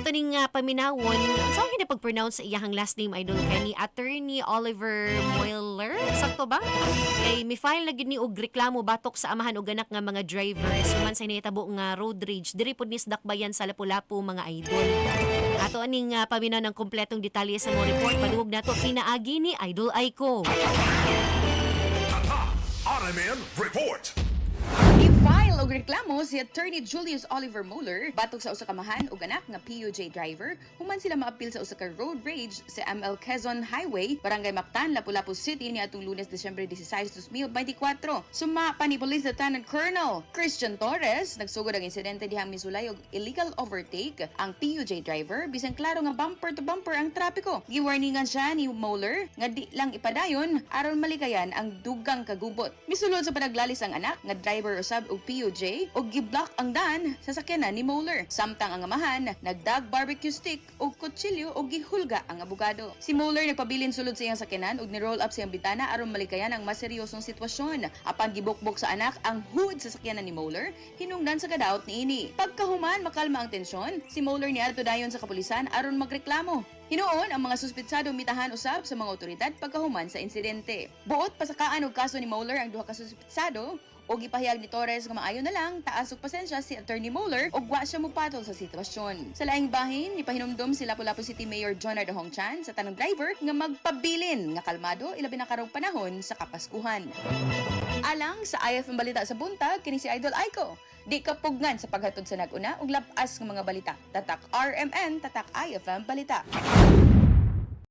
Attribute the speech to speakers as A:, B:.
A: ato ning paminawon, saan hindi pag-pronounce sa iyahang last name idol kay ni Attorney Oliver Moeller, sakto ba? Kay mi-file na gid ni og reklamo batok sa amahan og anak nga mga drivers human sa hinahitabo nga road rage diri pud ni sa dakbayan sa Lapu-Lapu mga idol. Ato aning paminaw ng kompletong detalye sa mo report paduog nato pinaagi ni Idol Aiko.
B: RMN Report.
C: I-file og reklamo si Attorney Julius Oliver Mueller batok sa usa ka amahan ug anak nga PUJ driver human sila maapil sa usa ka road rage sa ML Quezon Highway, Barangay Mactan, Lapu-Lapu City niadtong Lunes, Disyembre 16, 2024. Suma pa ni Police Lieutenant Colonel Christian Torres nagsugod ang insidente dihang misulay og illegal overtake ang PUJ driver bisan klaro nga bumper to bumper ang trapiko. Giwarningan siya ni Mueller nga di lang ipadayon aron malikayan ang dugang kagubot. Misulod sa panaglalis ang anak nga driver usab og PUJ og giblock ang daan sa sakyanan ni Mueller. Samtang ang amahan nagdag barbecue stick og kutsilyo og gihulga ang abogado. Si Mueller nagpabilin sulod sa iyang sakyanan og ni-roll up sa iyang bitana aron malikayan ang mas seryosong sitwasyon. Apan gibukbok sa anak ang hood sa sakyanan ni Mueller, hinungdan sa kadaot niini. Pagkahuman makalma ang tensyon, si Mueller niadto dayon sa kapulisan aron magreklamo. Hinuon ang mga suspitsado mitahan usab sa mga otoridad pagkahuman sa insidente. Buot pasakaan og kaso ni Mueller ang duha ka suspitsado o gipahayag ni Torres nga maayo na lang taas og pasensya si Attorney Mueller og wa siya mupatol sa sitwasyon. Sa laing bahin, ipahinumdom si Lapu-Lapu City Mayor John Ardahong Chan sa tanang driver nga magpabilin nga kalmado ilabi na karong panahon sa Kapaskuhan. Alang sa IFM Balita sa buntag, kini si Idol Aiko. Di kapugnan sa paghatod sa nag-una ug labas ng mga balita. Tatak RMN, tatak IFM Balita.